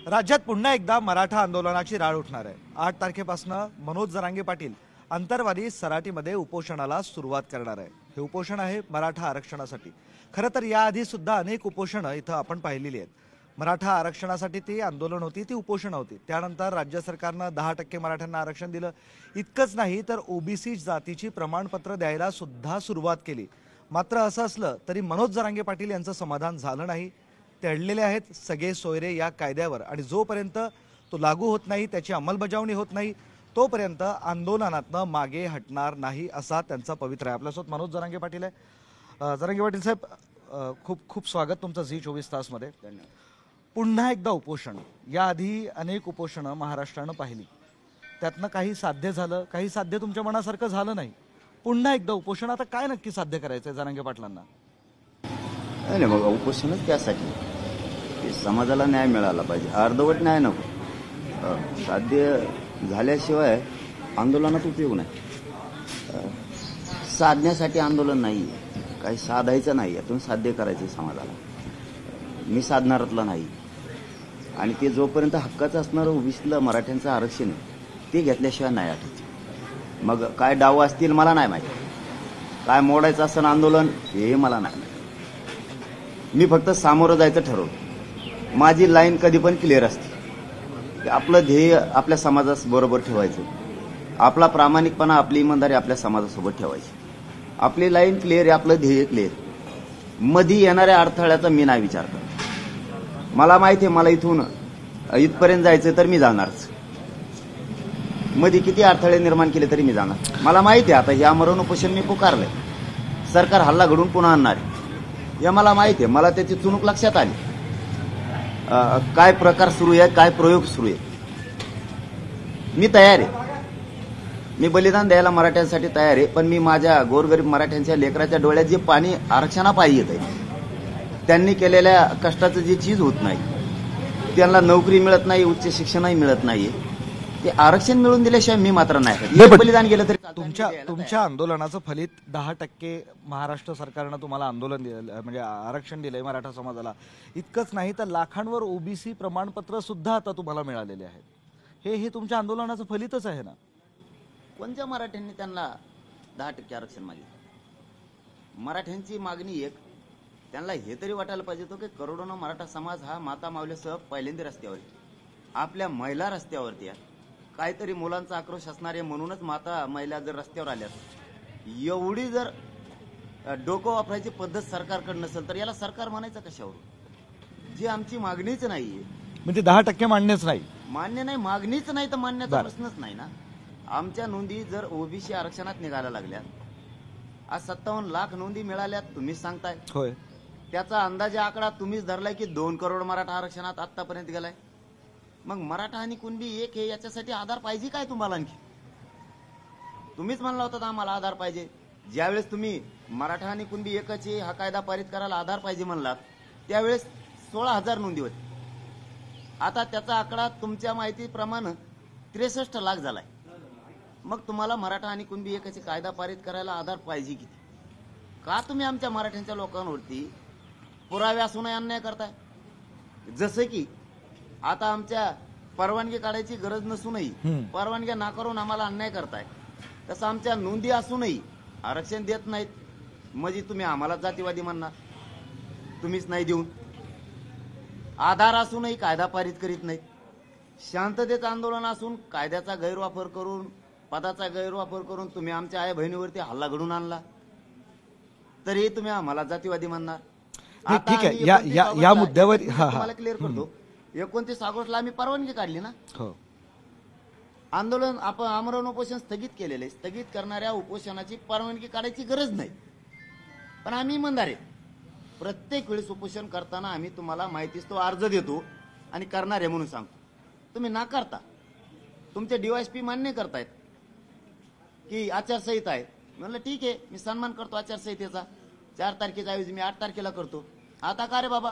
राज्यात पुन्हा एकदा मराठा आंदोलनाची राळ उठणार आहे। 8 तारखेपासून मनोज जरांगे पाटील अंतरवादी सराटीमध्ये उपोषणाला सुरुवात करणार आहे। हे उपोषण आहे मराठा आरक्षणासाठी। खरं तर याआधी सुद्धा अनेक उपोषणं इथं आपण पाहिलेली आहेत। मराठा आरक्षणासाठी ती आंदोलन होती, ती उपोषण होती। त्यानंतर राज्य सरकारनं 10% मराठ्यांना आरक्षण दिलं। इतकंच नाही तर ओबीसी जातीची प्रमाणपत्र द्यायला सुद्धा सुरुवात केली। मात्र असं असलं तरी मनोज जरांगे पाटील यांचं समाधान झालं नाही। ते अडलेले आहेत सगळे सोयरे या कायद्यावर आणि जोपर्यंत तो लागू होत नाही, त्याची अंमलबजावणी होत नाही, तोपर्यंत आंदोलनातनं मागे हटणार नाही असा त्यांचा पवित्रा आहे। आपल्यासोबत मनोज जरांगे पाटील आहे। जरांगे पाटील साहेब, खूप खूप स्वागत तुमचं झी 24 तासमध्ये। पुन्हा एकदा उपोषण, याआधी अनेक उपोषणं महाराष्ट्रानं पाहिली, त्यातनं काही साध्य झालं, काही साध्य तुमच्या मनासारखं झालं नाही। पुन्हा एकदा उपोषण, आता काय नक्की साध्य करायचंय जरांगे पाटलांना? नाही बघा, उपोषणच त्यासाठी की समाजाला न्याय मिळाला पाहिजे, अर्धवट न्याय नको। साध्य झाल्याशिवाय आंदोलनात उपयोग नाही। साधण्यासाठी आंदोलन नाही, काही साधायचं नाही, यातून साध्य करायचं समाजाला। मी साधणारातला नाही आणि ते जोपर्यंत हक्काचं असणारं ओबीसीला मराठ्यांचं आरक्षण आहे ते घेतल्याशिवाय नाही आठवत। मग काय डाव असतील मला नाही माहिती, काय मोडायचं असं आंदोलन हे मला नाही माहिती। मी फक्त सामोरं जायचं ठरवलं। माझी लाईन कधी पण क्लिअर असते की आपलं ध्येय आपल्या समाजाबरोबर ठेवायचं, आपला प्रामाणिकपणा आपली इमानदारी आपल्या समाजासोबत ठेवायची। आपली लाईन क्लिअर आहे, आपलं ध्येय क्लिअर। मधी येणाऱ्या अडथळ्याचा मी नाही विचार करत। मला माहिती आहे मला इथून इथपर्यंत जायचं तर मी जाणारच। मध्ये किती अडथळे निर्माण केले तरी मी जाणार। मला माहिती आहे आता हे आमरण उपोषण मी पुकारलंय, सरकार हल्ला घडून पुन्हा आणणार हे मला माहिती आहे। मला त्याची चुणूक लक्षात आली, काय प्रकार सुरू आहे, काय प्रयोग सुरू आहे। मी तयार आहे, मी बलिदान द्यायला मराठ्यांसाठी तयार आहे। पण मी माझ्या गोरगरीब मराठ्यांच्या लेकराच्या डोळ्यात जे पाणी आरक्षणापायी येत आहे, त्यांनी केलेल्या कष्टाचं जी चीज होत नाही, त्यांना नोकरी मिळत नाही, उच्च शिक्षणही मिळत नाही, ते आरक्षण मिळून दिल्याशिवाय मी मात्र नाही बलिदान गेलं तरी। तुमच्या आंदोलनाचं फलित 10% महाराष्ट्र सरकारनं तुम्हाला आंदोलन दिलं, म्हणजे आरक्षण दिलंय मराठा समाजाला। इतकंच नाही तर लाखांवर ओबीसी प्रमाणपत्र सुद्धा आता तुम्हाला मिळालेले आहेत। हे तुमच्या आंदोलनाचं फलितच आहे ना? कोणत्या मराठ्यांनी त्यांना 10% आरक्षण मागितलं? मराठ्यांची मागणी एक, त्यांना हे तरी वाटायला पाहिजे होतं की करोडोना मराठा समाज हा माता मावल्यासह पहिल्यांदा रस्त्यावर, आपल्या महिला रस्त्यावरती आहे। काहीतरी मुलांचा आक्रोश असणार आहे म्हणूनच माता महिला जर रस्त्यावर आल्या, एवढी जर डोकं वापरायची पद्धत सरकारकडे नसेल तर याला सरकार म्हणायचं कशावर? जी आमची मागणीच नाहीये, म्हणजे 10% मान्यच नाही। मान्य नाही, मागणीच नाही तर मान्याचा प्रश्नच नाही ना। आमच्या नोंदी जर ओबीसी आरक्षणात निघायला लागल्या, आज 57 लाख नोंदी मिळाल्यात, तुम्हीच सांगताय। होय, त्याचा अंदाजे आकडा तुम्हीच धरलाय की 2 करोड मराठा आरक्षणात आतापर्यंत गेलाय। मग मराठा आणि कुणबी एक हे, याच्यासाठी आधार पाहिजे काय तुम्हाला? आणखी तुम्हीच म्हणला होता आम्हाला आधार पाहिजे। ज्यावेळेस तुम्ही मराठा आणि कुणबी एकच हा कायदा पारित करायला आधार पाहिजे म्हणलात, त्यावेळेस 16,000 नोंदी होती। आता त्याचा आकडा तुमच्या माहितीप्रमाणे 63 लाख झालाय। मग तुम्हाला मराठा आणि कुणबी एकाचे कायदा पारित करायला आधार पाहिजे किती? का तुम्ही आमच्या मराठ्यांच्या लोकांवरती पुरावे असूनही अन्याय करताय? जसं की आता आमच्या परवानगी काढायची गरज नसूनही परवानग्या नाकारून आम्हाला अन्याय करताय, तसं आमच्या नोंदी असूनही आरक्षण देत नाहीत। म्हणजे तुम्ही आम्हाला जातीवादी म्हणणार, तुम्हीच नाही देऊन। आधार असूनही कायदा पारित करीत नाहीत। शांततेचं आंदोलन असून कायद्याचा गैरवापर करून, पदाचा गैरवापर करून तुम्ही आमच्या आई बहिणीवरती हल्ला घडून आणला, तरी तुम्ही आम्हाला जातीवादी म्हणणार। ठीक आहे, या मुद्द्यावर तुम्हाला क्लिअर करतो, 29 ऑगस्टला आम्ही परवानगी काढली ना। आंदोलन आपण आमरण उपोषण स्थगित केलेले, स्थगित करणाऱ्या उपोषणाची परवानगी काढायची गरज नाही। पण आम्ही इमानदार आहे, प्रत्येक वेळेस उपोषण करताना आम्ही तुम्हाला माहितीच तो अर्ज देतो आणि करणार आहे म्हणून सांगतो। तुम्ही नाकारता, तुमचे डीवायएसपी मान्य करतायत की आचारसंहिता आहे। म्हणलं ठीक आहे, मी सन्मान करतो आचारसंहितेचा। 4 तारखेच्या ऐवजी मी 8 तारखेला करतो। आता का रे बाबा,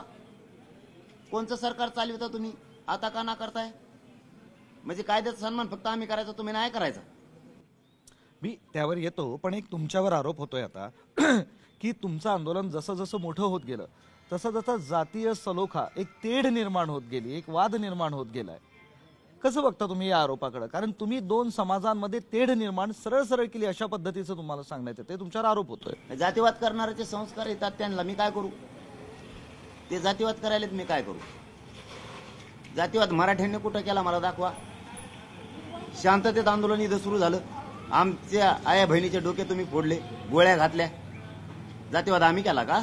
कोणचं सरकार चालवता तुम्ही? आता का ना करताय? म्हणजे कायद्याचा सन्मान फक्त आम्ही करायचा, तुम्ही नाही करायचा? मी त्यावर येतो, पण एक तुमच्यावर आरोप होतोय आता की तुमचं आंदोलन जसं जसं मोठं होत गेलं तसं जसं जातीय सलोखा एक तेढ निर्माण होत गेली, एक वाद निर्माण होत गेलाय. कसं बघता तुम्ही या आरोपाकडे? कारण तुम्ही दोन समाजांमध्ये तेढ निर्माण सरळ सरळ केली अशा पद्धतीचं तुम्हाला सांगण्यात येते, तुमच्यावर आरोप होतोय. जातीवाद करणाऱ्याचे संस्कार येतात त्यांना मी काय करू? ते जातीवाद करायला मी काय करू? जातीवाद मराठ्यांनी कुठं केला मला दाखवा. शांततेत आंदोलन इथं सुरू झालं, आमच्या आया बहिणीचे डोके तुम्ही फोडले, गोळ्या घातल्या. जातीवाद आम्ही केला का?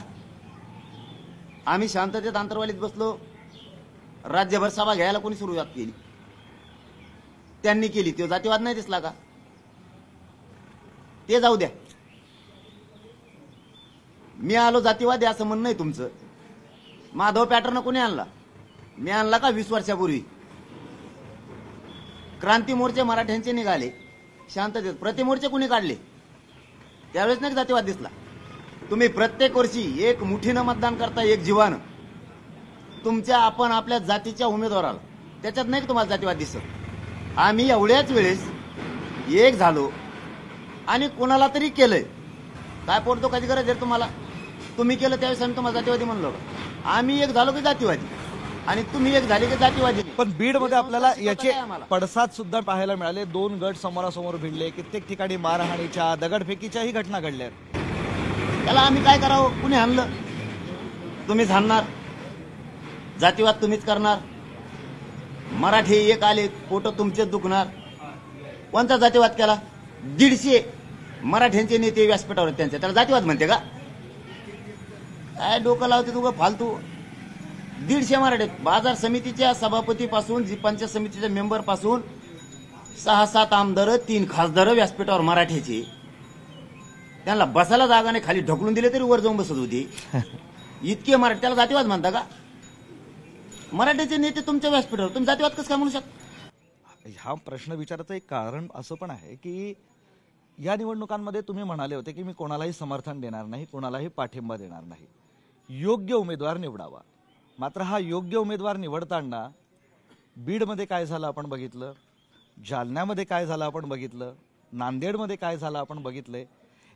आम्ही शांततेत आंतरवालीत बसलो, राज्यभर सभा घ्यायला कोणी सुरुवात केली? त्यांनी केली. तो जातीवाद नाही दिसला का? ते जाऊ द्या. मी आलो जातीवादी असं म्हणणं आहे तुमचं. माधव पॅटर्न कोणी आणला? मी आणला का 20 वर्षापूर्वी? क्रांती मोर्चे मराठ्यांचे निघाले शांततेत, प्रतिमोर्चे कोणी काढले? त्यावेळेस नाही जातीवाद दिसला. तुम्ही प्रत्येक वर्षी एक मुठीनं मतदान करता, एक जीवानं तुमच्या आपण आपल्या जातीच्या उमेदवाराला, त्याच्यात नाही तुम्हाला जातीवाद दिसत. आम्ही एवढ्याच वेळेस एक झालो आणि कोणाला तरी केलंय. काय पडतो कधी गरज आहे तुम्हाला? तुम्ही केलं त्यावेळेस आम्ही तुम्हाला जातीवादी म्हणलो का? आम्ही एक झालो की जातीवादी आणि तुम्ही एक झाले की जातीवादी. पण बीडमध्ये आपल्याला याचे पडसाद सुद्धा पाहायला मिळाले. 2 गट समोरासमोर भिडले, कित्येक ठिकाणी मारहाणीच्या दगडफेकीच्याही घटना घडल्या. त्याला आम्ही काय करावं? कुणी हाणलं? तुम्हीच हाणणार. जातीवाद तुम्हीच करणार. मराठी एक आले, पोटं तुमचे दुखणार. कोणता जातीवाद केला? 150 मराठ्यांचे नेते व्यासपीठावर आहेत त्यांच्या, त्याला जातीवाद म्हणते का? काय डोकं लावते तुझं फालतू? 150 मराठी बाजार समितीच्या सभापतीपासून पंचायत समितीच्या मेंबर पासून 6-7 आमदार, 3 खासदार व्यासपीठावर मराठ्याचे. त्यांना बसायला जागा नाही, खाली ढकलून दिले तरी वर जाऊन बसत होती. इतके मराठी, त्याला जातीवाद म्हणता का? मराठीचे नेते तुमच्या व्यासपीठावर, तुम्ही जातीवाद कसं काय म्हणू शकता? हा प्रश्न विचारायचं एक कारण असं पण आहे की या निवडणुकांमध्ये तुम्ही म्हणाले होते की मी कोणालाही समर्थन देणार नाही, कोणालाही पाठिंबा देणार नाही, योग्य उमेदवार निवडावा. मात्र हा योग्य उमेदवार निवडताना बीडमध्ये काय झालं आपण बघितलं, जालन्यामध्ये काय झालं आपण बघितलं, नांदेडमध्ये काय झालं आपण बघितलंय.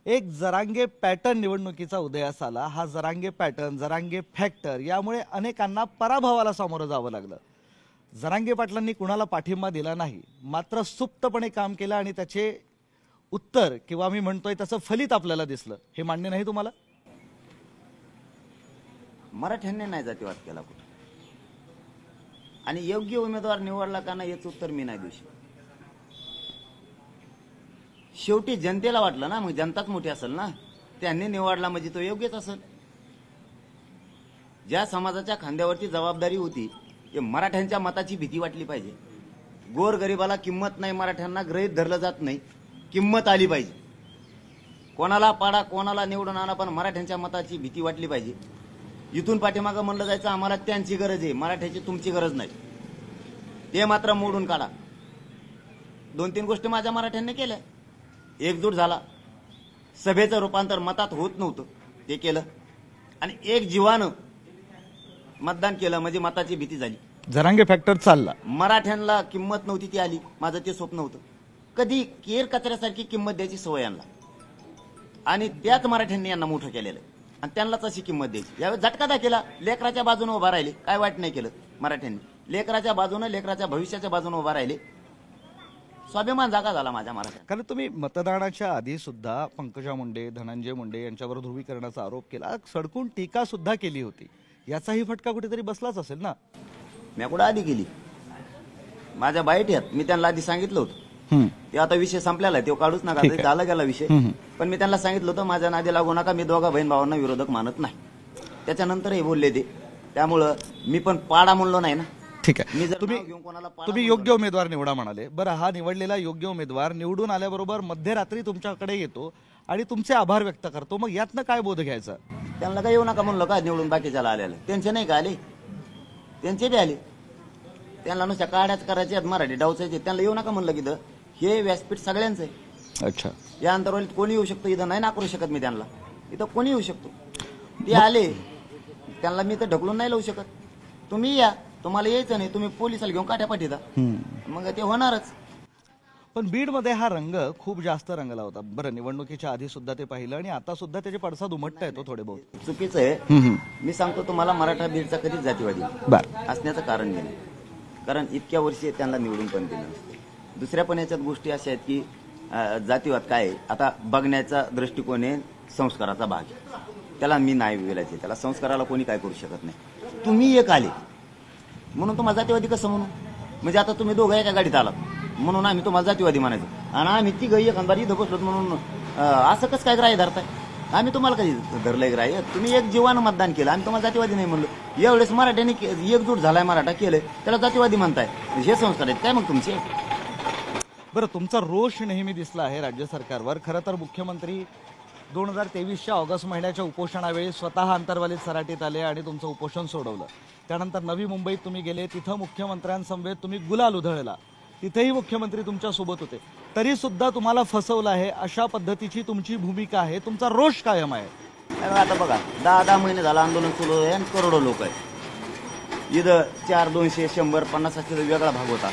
एक जरांगे पॅटर्न निवडणुकीचा उदयास आला. हा जरांगे पॅटर्न, जरांगे फॅक्टर, यामुळे अनेकांना पराभवाला सामोरं जावं लागलं. जरांगे पाटलांनी कुणाला पाठिंबा दिला नाही, मात्र सुप्तपणे काम केलं आणि त्याचे उत्तर किंवा मी म्हणतोय त्याचं फलित आपल्याला दिसलं. हे मान्य नाही तुम्हाला? मराठ्यांनी नाही जातीवाद केला कुठं, आणि योग्य उमेदवार निवडला का नाही याचं उत्तर मी नाही देऊ शकत. शेवटी जनतेला वाटलं ना, मग जनताच मोठी असेल ना, त्यांनी निवडला म्हणजे तो योग्यच असेल. ज्या समाजाच्या खांद्यावरती जबाबदारी होती, ते मराठ्यांच्या मताची भीती वाटली पाहिजे. गोरगरिबाला किंमत नाही, मराठ्यांना गृहीत धरलं जात नाही, किंमत आली पाहिजे. कोणाला पाडा, कोणाला निवडून आणा, पण मराठ्यांच्या मताची भीती वाटली पाहिजे. इथून पाठीमागं म्हणलं जायचं आम्हाला त्यांची गरज आहे, मराठ्याची तुमची गरज नाही, ते मात्र मोडून काढा. 2-3 गोष्टी माझ्या मराठ्यांनी केल्या. एकजूट झाला, सभेचं रूपांतर मतात होत नव्हतं ते केलं, आणि एक जीवानं मतदान केलं म्हणजे मताची भीती झाली. जरांगे फॅक्टर चालला. मराठ्यांना किंमत नव्हती ती आली. माझं ते स्वप्न होतं कधी केर कचऱ्यासारखी किंमत द्यायची सवय आणला, आणि त्याच मराठ्यांनी यांना मोठं केलेलं आणि त्यांनाच अशी किंमत द्यायची. यावेळी झटका दाखवला, लेकराच्या बाजूने उभा राहिले. काय वाईट नाही केलं मराठ्यांनी, लेकराच्या बाजूने, लेकराच्या भविष्याच्या बाजूने उभा राहिले. स्वाभिमान जागा झाला माझ्या मराठ्या. कारण तुम्ही मतदानाच्या आधी सुद्धा पंकजा मुंडे, धनंजय मुंडे यांच्यावर ध्रुवीकरणाचा आरोप केला, सडकून टीका सुद्धा केली होती. याचाही फटका कुठेतरी बसलाच असेल ना? मी कुठं आधी केली? माझ्या बाईट यात मी त्यांना आधी सांगितलं होतं. ते आता विषय संपलेला आहे, तो काढूच नका, झाला गेला विषय. पण मी त्यांना सांगितलं होतं माझ्या नादी लागू नका, मी दोघा बहीण भावांना विरोधक मानत नाही. त्याच्यानंतरही बोलले ते, त्यामुळं मी पण पाडा म्हणलो नाही ना. ठीक आहे, तुम्ही योग्य उमेदवार निवडा म्हणाले. बरं, हा निवडलेला योग्य उमेदवार निवडून आल्याबरोबर मध्यरात्री तुमच्याकडे येतो आणि तुमचे आभार व्यक्त करतो, मग यातनं काय बोध घ्यायचा? त्यांना काय येऊ नका म्हणलं का निवडून बाकीच्याला आलेलं? त्यांचे नाही का आले? त्यांचे बी आले. त्यांना नुसत्या काड्याच करायचे, मराठी डावचायचे, त्यांना येऊ नका म्हणलं की हे व्यासपीठ सगळ्यांचं आहे. अच्छा, या अंतरावरील कोणी येऊ शकतो, इथं नाही नाकारू शकत मी त्यांना, इथं कोणी येऊ शकतो. ते आले, त्यांना मी तर ढकलून नाही लावू शकत. तुम्ही या, तुम्हाला यायचं नाही, तुम्ही पोलिसाला घेऊन काट्या पाठीदा, मग ते होणारच. पण बीडमध्ये हा रंग खूप जास्त रंगला होता. बरं, निवडणुकीच्या आधी सुद्धा ते पाहिलं आणि आता सुद्धा त्याचे पडसाद उमटत येतो थोडे बहुत. चुकीचं आहे. मी सांगतो तुम्हाला, मराठा बीडचा कधीच जातीवादी असण्याचं कारण नाही. कारण इतक्या वर्षी त्यांना निवडून पण दिलं. दुसऱ्या पण याच्यात गोष्टी अशा आहेत की जातीवाद काय आहे, आता बघण्याचा दृष्टिकोन आहे संस्काराचा भाग आहे. त्याला मी नाही बोलायचे, त्याला संस्काराला कोणी काय करू शकत नाही. तुम्ही एक आले म्हणून तुम्हाला जातीवादी कसं म्हणू? म्हणजे आता तुम्ही दोघं एका गाडीत आलात म्हणून आम्ही तुम्हाला जातीवादी म्हणायचो, आणि आम्ही ती गई एखादा इथं बसलोत म्हणून असं कसं काय ग्राह्य धरताय? आम्ही तुम्हाला कधी धरलंय ग्राह्य? तुम्ही एक जीवानं मतदान केलं, आम्ही तुम्हाला जातीवादी नाही म्हणलो. यावेळेस मराठ्याने एकजूट झालाय, मराठा केलंय, त्याला जातीवादी म्हणताय. हे संस्कार आहेत काय मग तुमचे? बरं, तुमचा रोष नेहमी दिसला आहे राज्य सरकारवर. खरं तर मुख्यमंत्री 2023च्या ऑगस्ट महिन्याच्या उपोषणावेळी स्वतः अंतरवालीत सराटीत आले आणि तुमचं उपोषण सोडवलं. त्यानंतर नवी मुंबईत तुम्ही गेले, तिथं मुख्यमंत्र्यांसमवेत तुम्ही गुलाल उधळला. तिथेही मुख्यमंत्री तुमच्या सोबत होते, तरी सुद्धा तुम्हाला फसवलं आहे, अशा पद्धतीची तुमची भूमिका आहे. तुमचा रोष कायम आहे. आता बघा, 10 महिने झालं आंदोलन सुरू आहे आणि करोडो लोक आहेत. इथं 400, 200, 100, 50 असे वेगळा भाग होता.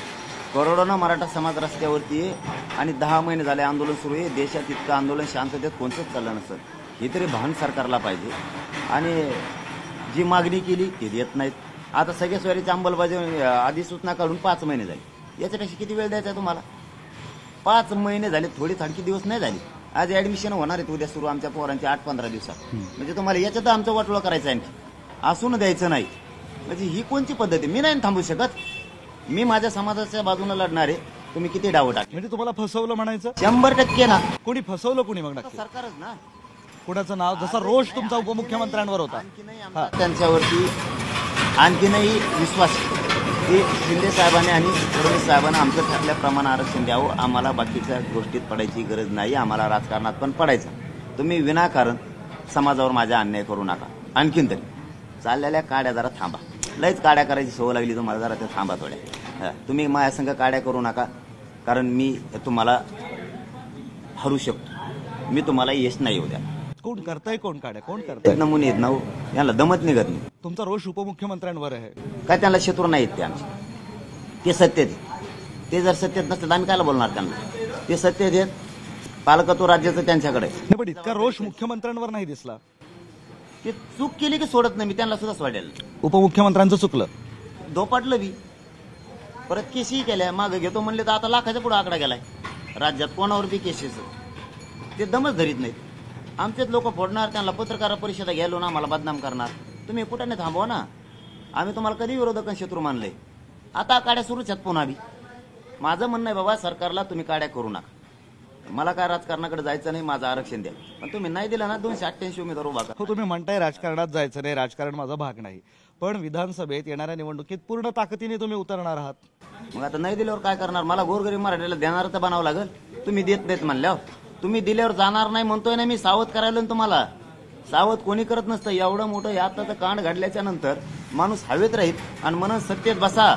करोडोनं मराठा समाज रस्त्यावरती आहे आणि 10 महिने झाले आंदोलन सुरू आहे. देशात इतकं आंदोलन शांततेत कोणतंच चाललं नसतं. हे तरी भान सरकारला पाहिजे. आणि जी मागणी केली ती देत नाहीत. आता सगळ्या स्वारीची अंमलबजावणी अधिसूचना काढून 5 महिने झाले. याच्यापेक्षा किती वेळ द्यायचा तुम्हाला? 5 महिने झाले, थोडी थाडकी दिवस नाही झाली. आज ऍडमिशन होणार आहेत उद्या सुरू आमच्या पोरांचे 8-15 दिवसात. म्हणजे तुम्हाला याच्यात आमचं वाटोळं करायचं आहे, आणखी असून द्यायचं नाही. म्हणजे ही कोणती पद्धत आहे? मी नाही थांबू शकत. मी माझ्या समाजाच्या बाजूने लढणार आहे. तुम्ही किती डाव टाकले? म्हणजे तुम्हाला फसवलं म्हणायचं? 100% ना. कोणी फसवलं? कोणी? मग नक्की सरकारच ना. कुणाचं नाव? जसा रोष तुमचा उपमुख्यमंत्र्यांवर होता, त्यांच्यावरती आणखीनही विश्वास की शिंदे साहेबांनी आणि फडणवीस साहेबांनी आमचं ठरल्याप्रमाणे आरक्षण द्यावं. आम्हाला बाकीच्या गोष्टीत पडायची गरज नाही. आम्हाला राजकारणात पण पडायचं. तुम्ही विनाकारण समाजावर माझा अन्याय करू नका. आणखीन तरी चाललेल्या काड्या जरा थांबा. लयच काड्या करायची सवय लागली तुम्हाला, जरा ते थांबा थोड्या. तुम्ही माझ्या संग काड्या करू नका, कारण मी तुम्हाला हरू शकतो. मी तुम्हाला यश नाही येऊ द्या. कोण करताय? कोण काढ्या? कोण करताय? नमुने आहेत ना, यांना दमत निघत नाही. तुमचा रोष उपमुख्यमंत्र्यांवर आहे काय? त्यांना शत्रू नाहीत ते आमचे. ते सत्य ते जर सत्तेत नसते तर आम्ही कायला बोलणार त्यांना? ते सत्य देत. पालकत्व राज्याचं त्यांच्याकडे. पण इतका रोष मुख्यमंत्र्यांवर नाही दिसला. ते चूक केली की सोडत नाही मी, त्यांना सुद्धा सोडेल. उपमुख्यमंत्र्यांचं चुकलं, धोपाटलं बी, परत केसही केल्या. मागे घेतो म्हणले तर आता लाखाच्या पुढे आकडा गेलाय राज्यात. कोणावर बी केसेस ते दमच धरीत नाहीत. आमचेच लोक फोडणार, त्यांना पत्रकार परिषदा घ्यायलो ना, आम्हाला बदनाम करणार. तुम्ही कुठे नाही थांबवा ना. आम्ही तुम्हाला कधी विरोधक शत्रू मानले? आता काड्या सुरूच आहेत पुन्हा बी. माझं म्हणणं आहे बाबा, सरकारला तुम्ही काड्या करू नका. मला काय राजकारणाकडे जायचं नाही, माझं आरक्षण द्या. पण तुम्ही नाही दिलं ना, 288 उमेदवार उभा करा. हो, तुम्ही म्हणताय राजकारणात जायचं नाही, राजकारण माझा भाग नाही, पण विधानसभेत येणाऱ्या निवडणुकीत पूर्ण ताकदीने तुम्ही उतरणार आहात. मग आता नाही दिल्यावर काय करणार? मला गोरगरीब मराठीला देणार तर बनावं लागेल. तुम्ही देत नाहीत म्हणल्यावर तुम्ही दिल्यावर जाणार नाही म्हणतोय ना मी. सावध करायला तुम्हाला. सावध कोणी करत नसतं. एवढं मोठं आताचं कांड घडल्याच्या नंतर माणूस हवेत राहील आणि म्हणून सत्तेत बसा.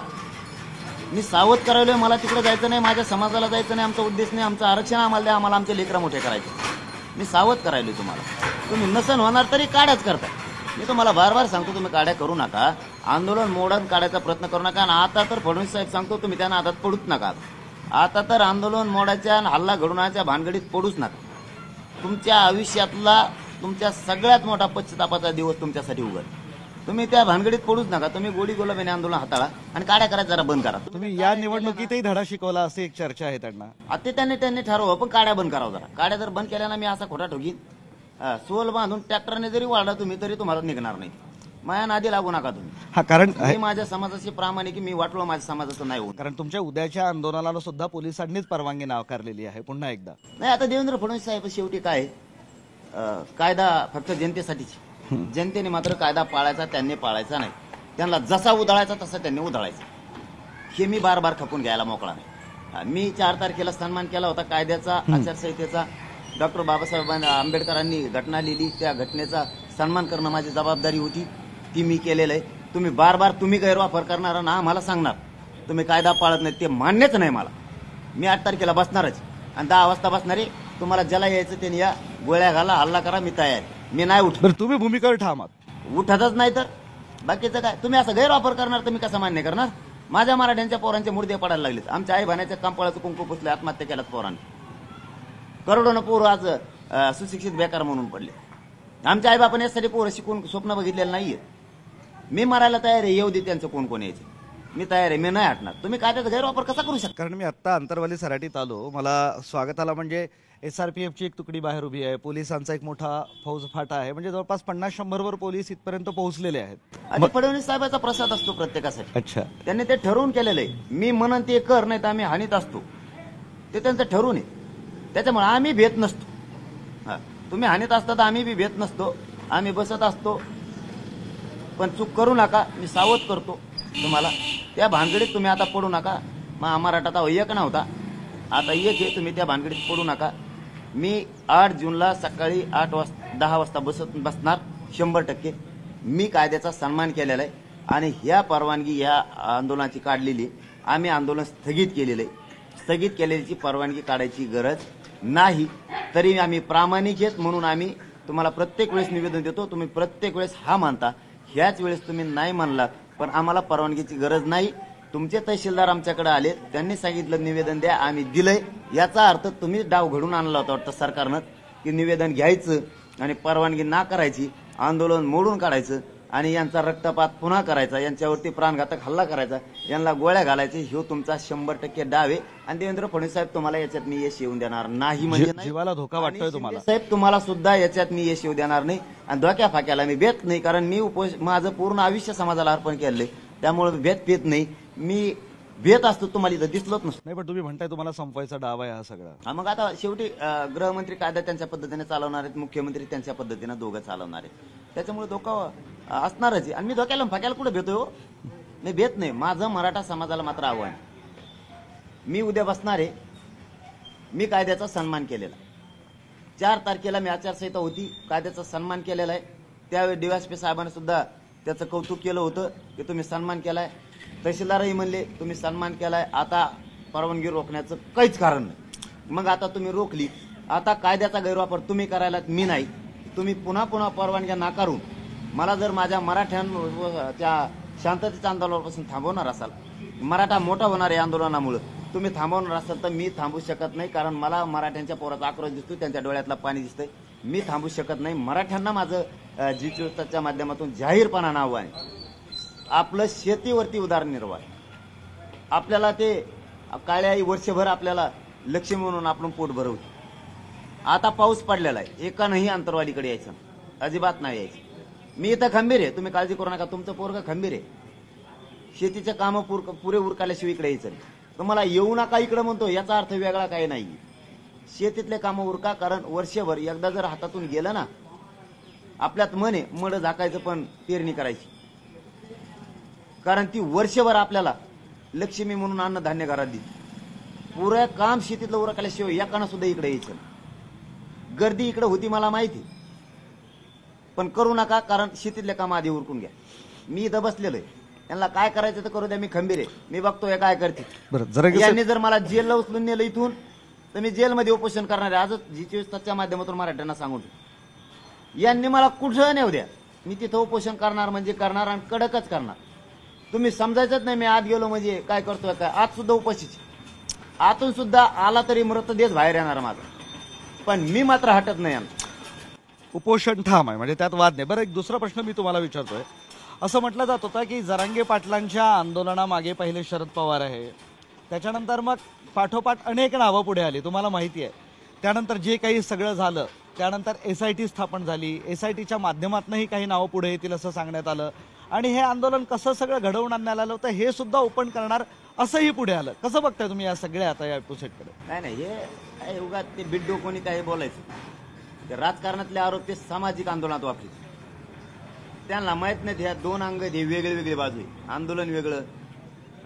मी सावध करायलोय. मला तिकडे जायचं नाही, माझ्या समाजाला जायचं नाही. आमचा उद्देश नाही. आमचं आरक्षण आम्हाला द्या, आम्हाला आमचे लेकरं मोठे करायचे. मी सावध करायलोय तुम्हाला. तुम्ही नसन होणार तरी काड्याच करताय. मी तुम्हाला बार बार सांगतो, तुम्ही काड्या करू नका. आंदोलन मोडून काढायचा प्रयत्न करू नका. आणि आता तर फडणवीस साहेब सांगतो, तुम्ही त्यांना हातात पडूच नका. आता तर आंदोलन मोडायच्या आणि हल्ला घडवण्याच्या भानगडीत पडूच नका. तुमच्या आयुष्यातला तुमच्या सगळ्यात मोठा पश्चातापाचा दिवस तुमच्यासाठी उघड. तुम्ही त्या भानगडीत पडूच नका. तुम्ही गोडी गुलाबीने आंदोलन हाताळा आणि काड्या करायला जरा बंद करा. तुम्ही या निवडणुकीतही धडा शिकवला अशी एक चर्चा आहे त्यांना. आता त्यांनी ठरवलं, पण काड्या बंद करावं जरा. काड्या जर बंद केल्या ना, मी असा खोटा ठोकीन. सोल बांधून ट्रॅक्टरने जरी वाढला तुम्ही, तरी तुम्हाला निघणार नाही. माया नादी लागू नका तुम्ही. हा, कारण मी माझ्या समाजाशी प्रामाणिक, मी वाटलो माझ्या समाजाचं नाही होत. कारण तुमच्या उद्याच्या आंदोलनाला सुद्धा पोलिसांनीच परवानगी नाकारलेली आहे पुन्हा एकदा. नाही, आता देवेंद्र फडणवीस साहेब शेवटी काय, कायदा फक्त जनतेसाठीच. जनतेने मात्र कायदा पाळायचा, त्यांनी पाळायचा नाही. त्यांना जसा उधळायचा तसा त्यांनी उधळायचा. हे मी बार बार खपून घ्यायला मोकळा नाही. मी 4 तारखेला सन्मान केला होता कायद्याचा, आचारसंहितेचा. डॉक्टर बाबासाहेब आंबेडकरांनी घटना लिहिली, त्या घटनेचा सन्मान करणं माझी जबाबदारी होती. ती मी केलेलं आहे. तुम्ही बार बार तुम्ही गैरवापर करणार ना, आम्हाला सांगणार तुम्ही कायदा पाळत नाही, ते मान्यच नाही मला. मी 8 तारखेला बसणारच आणि 10 वाजता बसणार आहे. तुम्हाला ज्याला यायचं त्यांनी या, गोळ्या घाला, हल्ला करा, मी तयार. मी नाही उठ. तुम्ही भूमिकेवर ठाम आहात. उठतच नाही तर बाकीचं काय? तुम्ही असं गैरवापर करणार तर मी कसं मान्य करणार? माझ्या मराठ्यांच्या पोरांचे मुर्दे पडायला लागलेत. आमच्या आई भाण्याच्या कंपाळाचं कुंकू पुसलं, आत्महत्या केल्यात पोरांनी. करोडोनं पोरं आज सुशिक्षित बेकार म्हणून पडले. आमच्या आईबापाने यासाठी पोरं शिकून स्वप्न बघितलेलं नाहीये. मी मरायला तयार आहे, येऊ दे त्यांचं कोण कोण यायचे, मी तयार आहे, मी नाही हटणार. तुम्ही काय त्याचा गैरवापर कसा करू शकता? कारण मी आत्ता अंतरवाली सराटीत आलो, मला स्वागताला म्हणजे SRPFची एक तुकडी बाहेर उभी आहे, पोलिसांचा एक मोठा फौज फाटा आहे, म्हणजे जवळपास 50-100 वर पोलीस इथपर्यंत पोहोचलेले आहेत. आणि फडणवीस साहेबाचा प्रसाद असतो प्रत्येकासाठी. अच्छा, त्यांनी ते ठरवून केलेलं आहे. मी म्हणन ते कर, नाही तर आम्ही हानीत असतो, ते त्यांचं ठरवून आहे. त्याच्यामुळे आम्ही भेट नसतो. हा, तुम्ही हानीत असता तर आम्ही बी भेट नसतो, आम्ही बसत असतो. पण चूक करू नका, मी सावध करतो तुम्हाला. त्या भानगडीत तुम्ही आता पडू नका. मराठा एक नव्हता, आता एक आहे, तुम्ही त्या भानगडीत पडू नका. मी 8 जूनला सकाळी 10 वाजता बसणार 100%. मी कायद्याचा सन्मान केलेला आहे आणि ह्या परवानगी या आंदोलनाची काढलेली, आम्ही आंदोलन स्थगित केलेलं आहे. स्थगित केलेली परवानगी काढायची गरज नाही. तरी आम्ही प्रामाणिक आहेत म्हणून आम्ही तुम्हाला प्रत्येक वेळेस निवेदन देतो. तुम्ही प्रत्येक वेळेस हा मानता, ह्याच वेळेस तुम्ही नाही मानलात. पण आम्हाला परवानगीची गरज नाही. तुमचे तहसीलदार आमच्याकडे आले, त्यांनी सांगितलं निवेदन द्या, आम्ही दिलंय. याचा अर्थ तुम्ही डाव घडून आणला होता वाटतं सरकारनं, की निवेदन घ्यायचं आणि परवानगी ना करायची, आंदोलन मोडून काढायचं आणि यांचा रक्तपात पुन्हा करायचा, यांच्यावरती प्राणघातक हल्ला करायचा, यांना गोळ्या घालायचे. ह्यो तुमचा 100% डाव आहे. आणि देवेंद्र फडणवीस साहेब, तुम्हाला याच्यात मी यश येऊन देणार नाही. म्हणजे नाही, जीवाला धोका वाटतोय तुम्हाला साहेब, तुम्हाला सुद्धा याच्यात मी यश येऊ देणार नाही. आणि धोक्या फाक्याला मी भेट नाही, कारण मी माझं पूर्ण आयुष्य समाजाला अर्पण केलंय. त्यामुळे भेट नाही. मी भेट असतो तुम्हाला इथं दिसलोच नसतो. नाही, पण तुम्ही म्हणताय तुम्हाला संपवायचा डाव आहे हा सगळा. हा, मग आता शेवटी गृहमंत्री कायदा त्यांच्या पद्धतीने चालवणार आहेत, मुख्यमंत्री त्यांच्या पद्धतीने दोघं चालवणार आहेत. त्याच्यामुळे धोका असणारच आहे. आणि मी धोक्याला फाक्याला कुठे भेटतोय हो? नाही, भेट नाही. माझं मराठा समाजाला मात्र आव्हान, मी उद्या बसणार आहे. मी कायद्याचा सन्मान केलेला. 4 तारखेला मी आचारसंहिता होती, कायद्याचा सन्मान केलेला आहे. त्यावेळी DSP साहेबांनी सुद्धा त्याचं कौतुक केलं होतं की तुम्ही सन्मान केलाय. तहसीलदारही म्हणले तुम्ही सन्मान केलाय, आता परवानगी रोखण्याचं काहीच कारण नाही. मग आता तुम्ही रोखली, आता कायद्याचा गैरवापर तुम्ही करायला, मी नाही. तुम्ही पुन्हा पुन्हा परवानग्या नाकारून मला जर माझ्या मराठ्यांच्या शांततेच्या आंदोलनापासून थांबवणार असाल, मराठा मोठा होणार आहे आंदोलनामुळे, तुम्ही थांबवणार असाल तर मी थांबू शकत नाही. कारण मला मराठ्यांच्या पोराचा आक्रोश दिसतो, त्यांच्या डोळ्यातला पाणी दिसतंय. मी थांबू शकत नाही. मराठ्यांना माझं G24च्या माध्यमातून जाहीरपणानं आव्हान आहे, आपलं शेतीवरती उदरनिर्वाह. आपल्याला ते काळ्या आई वर्षभर आपल्याला लक्ष्मी म्हणून आपण पोट भरवतो. आता पाऊस पडलेला आहे, एकानंही अंतरवालीकडे यायचं अजिबात नाही यायचं. मी इथं खंबीर आहे, तुम्ही काळजी करू नका. तुमचं पोरगं खंबीर आहे. शेतीचे कामं पुरे उरकाल्याशिवाय इकडे यायचं नाही. तुम्हाला येऊ नका इकडे म्हणतो, याचा अर्थ वेगळा काही नाही. शेतीतले कामं उरका, कारण वर्षभर एकदा जर हातातून गेलं ना, आपल्यात मन आहे मड झाकायचं पण पेरणी करायची. कारण ती वर्षभर आपल्याला लक्ष्मी म्हणून अन्नधान्य घरात दिली. पुरं काम शेतीतलं उरकल्याशिवाय एकानं सुद्धा इकडे यायचं. गर्दी इकडे होती मला माहिती, पण करू नका, कारण शेतीतले काम आधी उरकून घ्या. मी इथं बसलेलो आहे, यांना काय करायचं तर करू द्या, मी खंबीर आहे. मी बघतोय काय करते. यांनी जर मला जेलला उचलून नेलं इथून, तर मी जेलमध्ये उपोषण करणार आहे. आजच G24च्या माध्यमातून मराठ्यांना सांगून, यांनी मला कुठं नेऊ द्या, मी तिथं उपोषण करणार म्हणजे करणार आणि कडकच करणार. तुम्ही समजायचंच नाही मी आत गेलो म्हणजे काय करतोय. काय आत सुद्धा उपाशीच, आतून सुद्धा आला तरी मृतदेह बाहेर येणार माझा, पण मी मात्र हटत नाही. उपोषण ठाम आहे, म्हणजे त्यात वाद नाही. बरं, एक दुसरा प्रश्न मी तुम्हाला विचारतोय. असं म्हटलं जात होतं की जरांगे पाटलांच्या आंदोलनामागे पहिले शरद पवार आहे, त्याच्यानंतर मग पाठोपाठ अनेक नावं पुढे आली, तुम्हाला माहिती आहे. त्यानंतर जे काही सगळं झालं, त्यानंतर SIT स्थापन झाली, SITच्या माध्यमातूनही काही नावं पुढे येतील असं सांगण्यात आलं. आणि हे आंदोलन कसं सगळं घडवून आणण्यात आलं होतं, हे सुद्धा ओपन करणार असंही पुढे आलं. कसं बघताय तुम्ही या सगळ्या आता या एपिसोडकडे? नाही, हे उगाच ते बिड्डो कोणी काही बोलायचं. ते राजकारणातले आरोप ते सामाजिक आंदोलनात वापरायचे. त्यांना माहित नाही ह्या दोन अंग हे वेगळे वेगळे बाजू आहे. आंदोलन वेगळं,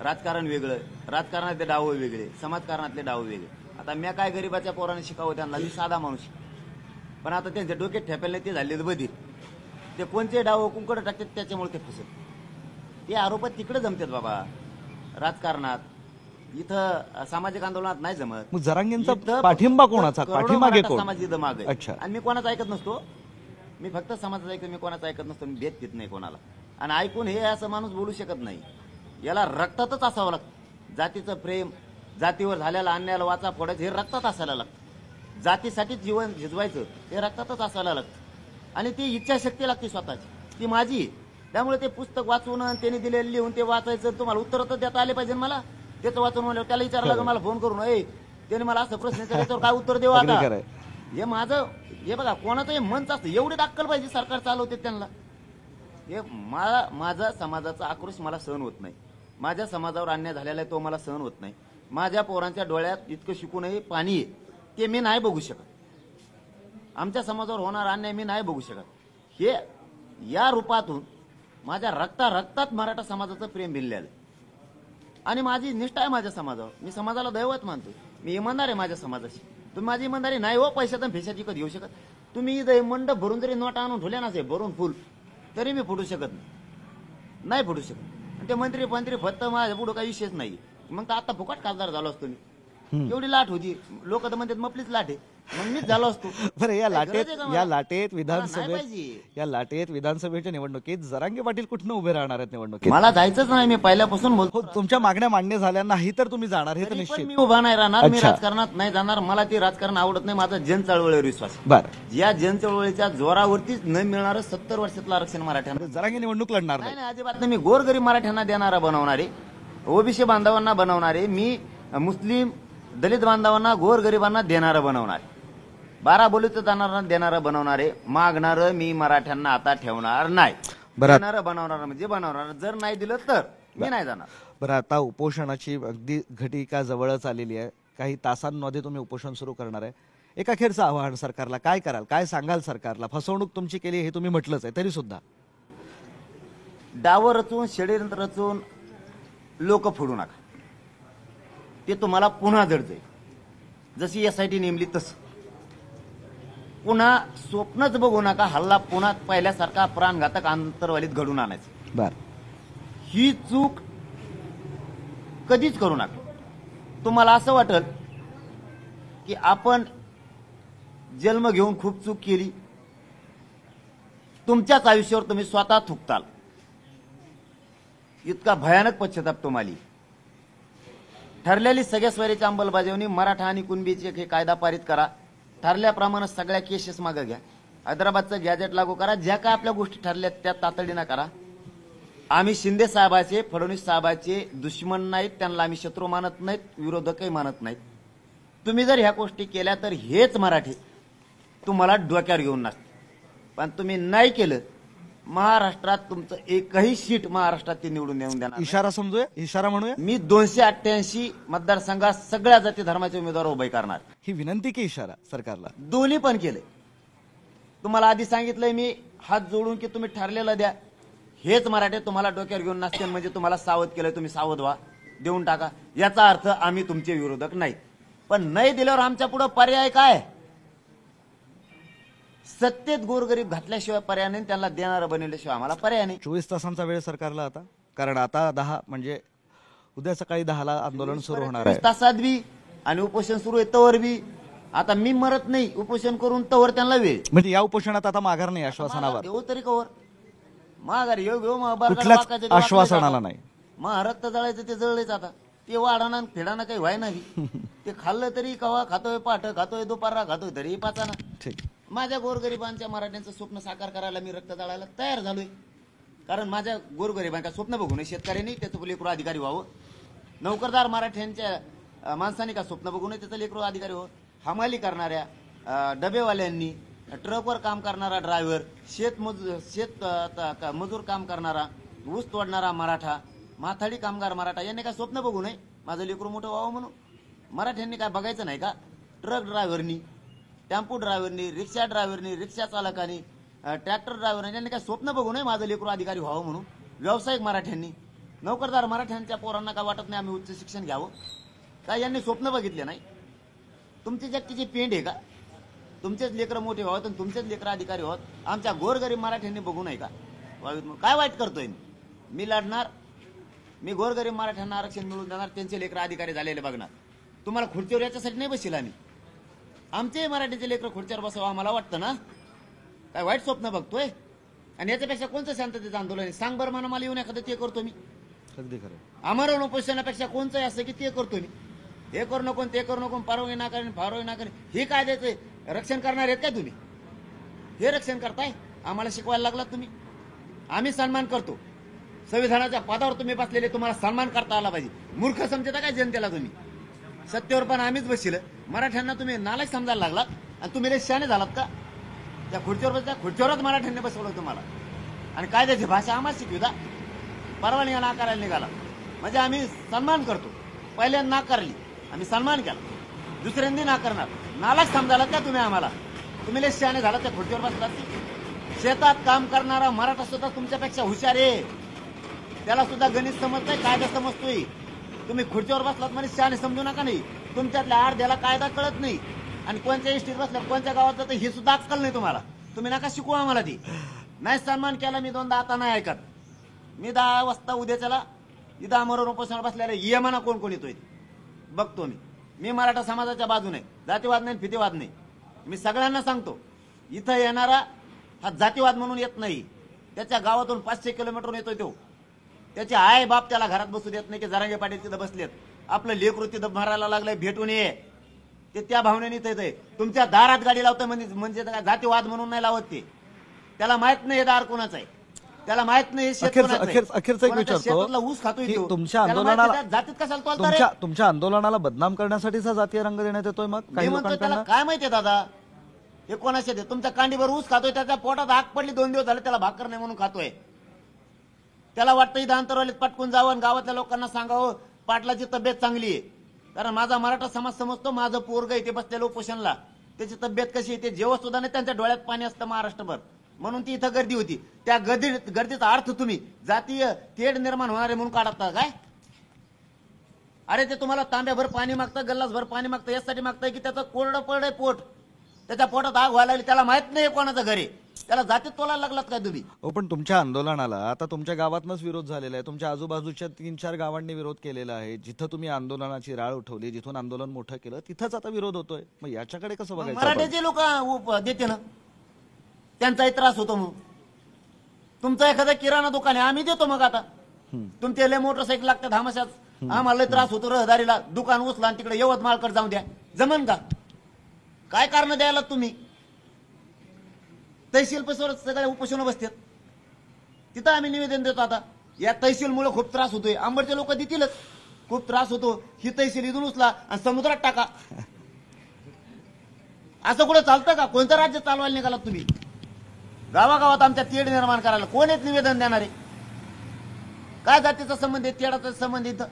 राजकारण वेगळं, राजकारणातले डाव वेगळे, समाजकारणातले डाव वेगळे. आता मी काय गरीबाच्या पोराने शिकावं त्यांना, मी साधा माणूस, पण आता त्यांच्या डोक्यात ठेपायला ते झाले बधीर. ते कोणते डाव कुंकडे टाकतात त्याच्यामुळे ते फसत. ते आरोप तिकडे जमतात बाबा राजकारणात, इथं सामाजिक आंदोलनात नाही जमत. मग जरांगेंचा पाठिंबा कोणाचा, पाठीमागे कोण? समाज मागे. अच्छा. आणि मी कोणाचं ऐकत नसतो, मी फक्त समाजाचं ऐकतो, मी कोणाचं ऐकत नसतो, मी भेट घेत नाही कोणाला. आणि ऐकून हे असं माणूस बोलू शकत नाही. याला रक्तातच असावं लागतं. जातीचं प्रेम, जातीवर झालेला अन्यायाला वाचा फोडायचं हे रक्तात असायला लागतं. जातीसाठीच जीवन झिजवायचं हे रक्तातच असायला लागतं. आणि ती इच्छाशक्ती लागते स्वतःची, ती माझी आहे. त्यामुळे ते पुस्तक वाचून त्यांनी दिलेलं लिहून ते वाचायचं. तुम्हाला उत्तर तर देता आले पाहिजे मला. त्याचं वाचून म्हणलं त्याला विचारलं का मला फोन करून, त्याने मला असं प्रश्न विचारल्यावर काय उत्तर देऊ अगदी आता. खरंय. हे माझं हे बघा कोणाचं हे मनच असतं. एवढी अक्कल पाहिजे सरकार चालवते त्यांना. हे माझा समाजाचा आक्रोश मला सहन होत नाही. माझ्या समाजावर अन्याय झालेला आहे तो मला सहन होत नाही. माझ्या पोरांच्या डोळ्यात इतकं शिकूनही पाणी आहे ते मी नाही बघू शकत. आमच्या समाजावर होणार अन्याय मी नाही बघू शकत. हे या रूपातून माझ्या रक्तात मराठा समाजाचं प्रेम भिनलेलं आहे. आणि माझी निष्ठा आहे माझ्या समाजावर. मी समाजाला दैवत मानतो. मी इमानदार आहे माझ्या समाजाशी. तुम्ही माझी इमानदारी नाही हो पैशात आणि फेशात विकत घेऊ शकत. तुम्ही इथं मंडप भरून जरी नोटा आणून ठेवल्या ना भरून फुल तरी मी फुटू शकत नाही फुटू शकत. ते मंत्री फक्त माझ्या पुढं काही विषयच नाही. मग तर आता फुकट खासदार झालो असतो मी. एवढी लाट होती. लोक तर म्हणतात मपलीच लाट आहे. मग मीच झालो असतो. बरं या काय गरज आहे का मला? लाटेत नाही पाहिजे. विधानसभेच्या निवडणुकीत जरांगे पाटील कुठनं उभे राहणार आहेत निवडणुकीत? मला जायचंच नाही. मी पहिल्यापासून बोलतो. हो, तुमच्या मागण्या मान्य झाल्या नाही तर तुम्ही जाणार हे तर तरी पण निश्चित. मी उभा नाही राहणार. मी अच्छा. राजकारणात नाही जाणार. मला ते राजकारण आवडत नाही. माझा जन चळवळीवर विश्वास आहे. बरं, या जन चळवळीच्या जोरावरतीच न मिळणारं 70 वर्षातलं आरक्षण मराठ्यांना जरांगे निवडणूक लढणार नाही नाही. नाही अजिबात नाही. मी गोरगरीब मराठ्यांना देणारा बनवणारे, ओबीसी बांधवांना बनवणारे, मी मुस्लिम दलित बांधवांना गोरगरिबांना देणारं बनवणारे, 12 बोलीचं जाणारा देणारं बनवणारे. मागणारं मी मराठ्यांना आता ठेवणार नाही. बरं. देणारं बनवणार म्हणजे बनवणार. जर नाही दिलं तर मी नाही जाणार. बरं आता उपोषणाची अगदी घटिका जवळच आलेली आहे. काही तासांमध्ये तुम्ही उपोषण सुरू करणार आहे. एक अखेरचं आवाहन सरकारला काय कराल, काय सांगाल सरकारला? फसवणूक तुमची केली हे तुम्ही म्हटलंच आहे तरी सुद्धा डावं रचून षडयंत्र रचून लोक फोडू नका. ते तुम्हाला पुन्हा जडतंय. जशी SIT नेमली तसं पुन्हा स्वप्नच बघू नका. हल्ला पुन्हा पहिल्यासारखा प्राणघातक आंतरवालीत घडून आणायचं. बर ही चूक कधीच करू नका. तुम्हाला असं वाटल की आपण जन्म घेऊन खूप चूक केली. तुमच्याच आयुष्यावर तुम्ही स्वतः थुकताल. इतका भयानक पश्चाताप तुम्हाला. ठरलेली सगळ्या स्वैरीची अंमलबजावणी मराठा आणि कुणबीचे हे कायदा पारित करा. ठरल्याप्रमाणे सगळ्या केसेस मागे घ्या. हैदराबादचं गॅजेट लागू करा. ज्या काय आपल्या गोष्टी ठरल्या त्या तातडीनं करा. आम्ही शिंदे साहेबाचे, फडणवीस साहेबाचे दुश्मन नाहीत. त्यांना आम्ही शत्रू मानत नाहीत, विरोधकही मानत नाहीत. तुम्ही जर ह्या गोष्टी केल्या तर हेच मराठी तुम्हाला डोक्यावर घेऊन नसते. पण तुम्ही नाही केलं, महाराष्ट्रात तुमचं एकही सीट महाराष्ट्रात ते निवडून येऊन देणार. इशारा समजूया, इशारा म्हणूया. मी 288 मतदारसंघात सगळ्या जाती धर्माचे उमेदवार उभे करणार. ही विनंती की इशारा सरकारला? दोन्ही पण केले. तुम्हाला आधी सांगितलंय मी हात जोडून की तुम्ही ठरलेलं द्या. हेच मराठे तुम्हाला डोक्यावर घेऊन नसते म्हणजे तुम्हाला सावध केलंय. तुम्ही सावध व्हा, देऊन टाका. याचा अर्थ आम्ही तुमचे विरोधक नाही. पण नाही दिल्यावर आमच्या पुढे पर्याय काय? सत्तेत गोरगरीब घातल्याशिवाय पर्याय नाही. त्यांना देणारं बनवल्याशिवाय आम्हाला पर्याय नाही. 24 तासांचा वेळ सरकारला आता, कारण आता 10 म्हणजे उद्या सकाळी 10ला आंदोलन सुरू होणार आहे. 24 तासात बी आणि उपोषण सुरू आहे तवर बी. आता मी मरत नाही उपोषण करून तवर त्यांना वेळ. म्हणजे या उपोषणात आता माघार नाही आश्वासनावर? देऊ तरी कवर माघार येऊ कुठल्याच आश्वासनाला नाही. रक्त जळायचं ते जळलेच. आता ते वाढाना फेडाना काही व्हाय नाही. ते खाल्लं तरी कवा खातोय, पाठ खातोय, दुपारला खातोय तरी पाचाना. ठीक. माझ्या गोरगरिबांच्या मराठ्यांचं स्वप्न साकार करायला मी रक्त जाळायला तयार झालोय. कारण माझ्या गोरगरिबांका स्वप्न बघून शेतकऱ्यांनी त्याचं लेकरू अधिकारी व्हावं. नोकरदार मराठ्यांच्या माणसांनी का स्वप्न बघून त्याचं लेकरू अधिकारी व्हावं. हमाली करणाऱ्या डबेवाल्यांनी, ट्रकवर काम करणारा ड्रायव्हर, शेत मजूर काम करणारा, ऊस तोडणारा मराठा, माथाडी कामगार मराठा यांनी काय स्वप्न बघू नये माझं लेकरू मोठं व्हावं म्हणून? मराठ्यांनी काय बघायचं नाही का? ट्रक ड्रायव्हरनी, टेम्पो ड्रायव्हरनी, रिक्षा ड्रायव्हरनी, रिक्षा चालकांनी, ट्रॅक्टर ड्रायव्हरनी यांनी काय स्वप्न बघू नये माझं लेकरू अधिकारी व्हावं म्हणून? व्यावसायिक मराठ्यांनी, नोकरदार मराठ्यांच्या पोरांना काय वाटत नाही आम्ही उच्च शिक्षण घ्यावं? काय यांनी स्वप्न बघितले नाही? तुमची जगतीची पेंड आहे का? तुमचेच लेकरं मोठे व्हावं आणि तुमचेच लेकरं अधिकारी व्हावं आमच्या गोरगरीब मराठ्यांनी बघू नये का? काय वाईट करतोय मी लढणार. मी गोरगरीब मराठ्यांना आरक्षण मिळवून देणार. त्यांचे लेकरं अधिकारी झालेले बघणार. तुम्हाला खुर्चीवर याच्यासाठी नाही बसेल आम्ही. आमचे मराठीचे लेकरं खुर्चीवर बसावं आम्हाला वाटतं ना? काय वाईट स्वप्न बघतोय? आणि याच्यापेक्षा कोणतं शांततेचं आंदोलन आहे? सांग बरं मला येऊन एखादं ते करतो मी. अगदी खरं. आमरण उपोषणापेक्षा कोणचंही असं की ते करतो मी, हे करू नको ते करू नको, परवानगी नाकारणे फारवानगी नाकारणे, हे काय द्यायचं रक्षण करणार आहेत काय तुम्ही? हे रक्षण करताय? आम्हाला शिकवायला लागलात तुम्ही. आम्ही सन्मान करतो, संविधानाच्या पदावर तुम्ही बसलेले, तुम्हाला सन्मान करता आला पाहिजे. मूर्ख समजता काय जनतेला तुम्ही? सत्तेवर पण आम्हीच बसशील. मराठ्यांना तुम्ही नालायक समजायला लागलात आणि तुम्ही लय शहाणे झालात का? त्या खुर्चीवरच मराठ्यांनी बसवलं तुम्हाला आणि कायद्याची भाषा आम्हाला शिकविता. परवानगी नाकारायला निघाला म्हणजे आम्ही सन्मान करतो. पहिल्यांदा नाकारली, आम्ही सन्मान केला, दुसऱ्यांदा नाकारणार. नालायक समजायला का तुम्ही आम्हाला? तुम्ही लय शहाणे झालात त्या खुर्चीवर बसलात. शेतात काम करणारा मराठा सुद्धा तुमच्यापेक्षा हुशार आहे. त्याला सुद्धा गणित समजतंय, कायदा समजतोय. तुम्ही खुर्चीवर बसलात म्हणजे शहाणे समजू नका. नाही, तुमच्यातल्या अर्ध्याला कायदा कळत नाही आणि कोणत्या इष्टीत बसल्या कोणत्या गावात जातं हे सुद्धा अक्कल नाही तुम्हाला. तुम्ही नका शिकू आम्हाला. ती नाही सन्मान केला मी दोनदा, आता नाही ऐकत. मी 10 वाजता उद्याच्याला इथं आमरण उपोषणाला बसलेला ये म्हणा कोण कोण येतोय बघतो मी मराठा समाजाच्या बाजूने, जातीवाद नाही फितीवाद नाही. मी सगळ्यांना सांगतो, इथं येणारा हा जातीवाद म्हणून येत नाही. त्याच्या गावातून 500 किलोमीटरहून येतोय तो. त्याचे आई बाप त्याला घरात बसू देत नाही की जरांगे पाटील तिथं बसलेत, आपलं लेकरू तिथं मारायला लागलंय, भेटून ये. ते त्या भावनेने येतंय. तुमच्या दारात गाडी लावतोय म्हणजे जातीवाद म्हणून नाही लावत ते. त्याला माहित नाही दार कोणाचं आहे, त्याला माहित नाही अखेरचा एक विचारतो ऊस खातोय की तो. तुमच्या त्याला माहित आंदोलनाला नाही जातीत कशाला तोलता रे? तुमच्या आंदोलनाला बदनाम करण्यासाठीच हा जातीय रंग देण्यात येतोय. मग मी काही म्हणतोय त्याला लोकांकडनं काय माहितीये दादा, हे कोणाचे ते? तुमच्या कांडीवर ऊस खातोय, त्याच्या पोटात आग पडली, 2 दिवस झाले, त्याला भाकर नाही म्हणून खातोय. त्याला वाटतं इथं अंतरवालीत पटकून जावं आणि गावातल्या लोकांना सांगावं पाटलाची तब्येत चांगली आहे. कारण माझा मराठा समाज समजतो, माझं पोरग इथे बसलेलं उपोषणला, त्याची तब्येत कशी आहे ते जेवत सुद्धा नाही, त्यांच्या डोळ्यात पाणी असतं महाराष्ट्रभर. म्हणून ती इथं गर्दी होती. त्या गर्दीचा अर्थ तुम्ही जातीय तेढ निर्माण होणारे म्हणून काढता काय? अरे ते तुम्हाला तांब्याभर पाणी मागतं, गल्लासभर पाणी मागतं, यासाठी मागतंय की त्याचं कोरडं पडलंय पोट, त्याच्या पोटात आग व्हायला लागली, त्याला माहित नाही कोणाचं घरी, त्याला जातीत तोलायला लागलात काय तुम्ही? हो, पण तुमच्या आंदोलनाला आता तुमच्या गावातनच विरोध झालेला आहे. तुमच्या आजूबाजूच्या 3-4 गावांनी विरोध केलेला आहे. जिथं तुम्ही आंदोलनाची राळ उठवली, जिथून आंदोलन मोठं केलं, तिथंच आता विरोध होतोय. मग याच्याकडे कसं बघायचं? मराठ्याचे लोक देते ना, त्यांचाही त्रास होतो. मग तुमचं एखादं किराणा दुकान आहे, आम्ही देतो. मग आता तुमचे लय मोटरसायकल लागतात हमाशात, आम्हाला लय त्रास होतो रहदारीला. दुकान उचला आणि तिकडे यवतमाळकडे जाऊ द्या, जमन का? काय कारण द्यायला तुम्ही? तहसील पसवर सगळे उपोषण बसतात, तिथं आम्ही निवेदन देतो. आता या तहसीलमुळे खूप त्रास होतोय, आंबडचे लोक देतीलच, खूप त्रास होतो. ही तहसील इथून उचला आणि समुद्रात टाका. असं कुठं चालतं का? कोणतं राज्य चालवायला निघालात तुम्ही? गावागावात आमच्या तेढ निर्माण करायला कोण एक निवेदन देणार आहे? काय जातीचा संबंध आहे, तेढाचा संबंध इथं?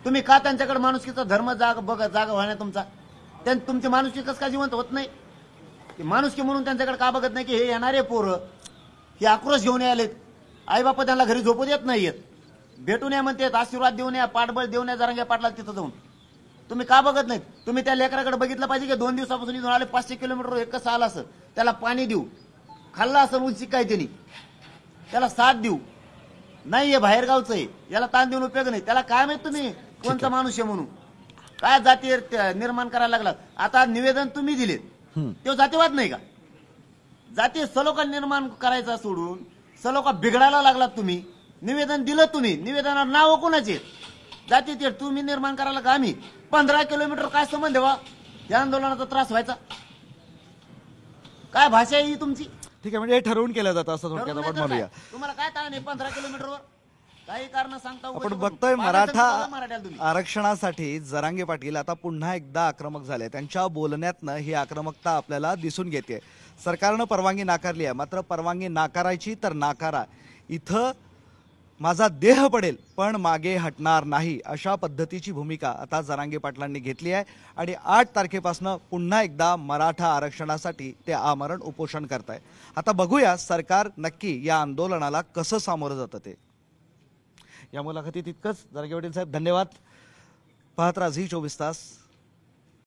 तुम्ही का त्यांच्याकडे माणुसकीचा धर्म जागा व्हाण्या तुमचा? तुमची माणुसकी कसं काय जिवंत होत नाही? माणुसकी म्हणून त्यांच्याकडे का बघत नाही की हे येणारे पोरं हे आक्रोश घेऊन आलेत, आई बापा त्यांना घरी झोपू देत नाहीयेत, भेटून या म्हणतात, आशीर्वाद देऊन या, पाठबळ देऊन या जरांगे पाटला तिथं जाऊन. तुम्ही का बघत नाहीत? तुम्ही त्या लेकराकडे बघितलं पाहिजे की 2 दिवसापासून इथून आले, 500 किलोमीटर एक कसं आलं असं, त्याला पाणी देऊ, खाल्लं असं उंची काय त्यांनी, त्याला साथ देऊ. नाही हे बाहेर गावचं आहे, याला ताण देऊन उपयोग नाही. त्याला काय माहित तुम्ही कोणता माणूस आहे म्हणून? काय जाती निर्माण करायला लागलात? आता निवेदन तुम्ही दिलेत, तो जातीवाद नाही का? जाती सलोखा निर्माण करायचा सोडून सलोखा बिघडायला लागलात तुम्ही. निवेदन दिलं तुम्ही, निवेदनावर नाव कोणाचे? जाती ते तुम्ही निर्माण करायला का आम्ही? 15 किलोमीटर काय संबंध वा या आंदोलनाचा त्रास व्हायचा? काय भाषा आहे ही तुमची? ठीक आहे, म्हणजे हे ठरवून केलं जातं असं थोडक्यात आपण म्हणूया. तुम्हाला काय ताण आहे 15 किलोमीटरवर? काही कारण सांगता आपण बघतोय मराठा आरक्षणासाठी जरांगे पाटील आता पुन्हा एकदा आक्रमक झाले. त्यांच्या बोलण्यातनं ही आक्रमकता आपल्याला दिसून येते. सरकारनं परवानगी नाकारली आहे, मात्र परवानगी नाकारायची तर नाकारा, इथं माझा देह पडेल पण मागे हटणार नाही, अशा पद्धतीची भूमिका आता जरांगे पाटलांनी घेतली आहे. आणि 8 तारखेपासून पुन्हा एकदा मराठा आरक्षणासाठी ते आमरण उपोषण करताय. आता बघूया सरकार नक्की या आंदोलनाला कसं सामोरं जातं ते. या मुलाखतीत इतकंच. जरांगे पाटील साहेब धन्यवाद. पाहत राहा झी 24 तास.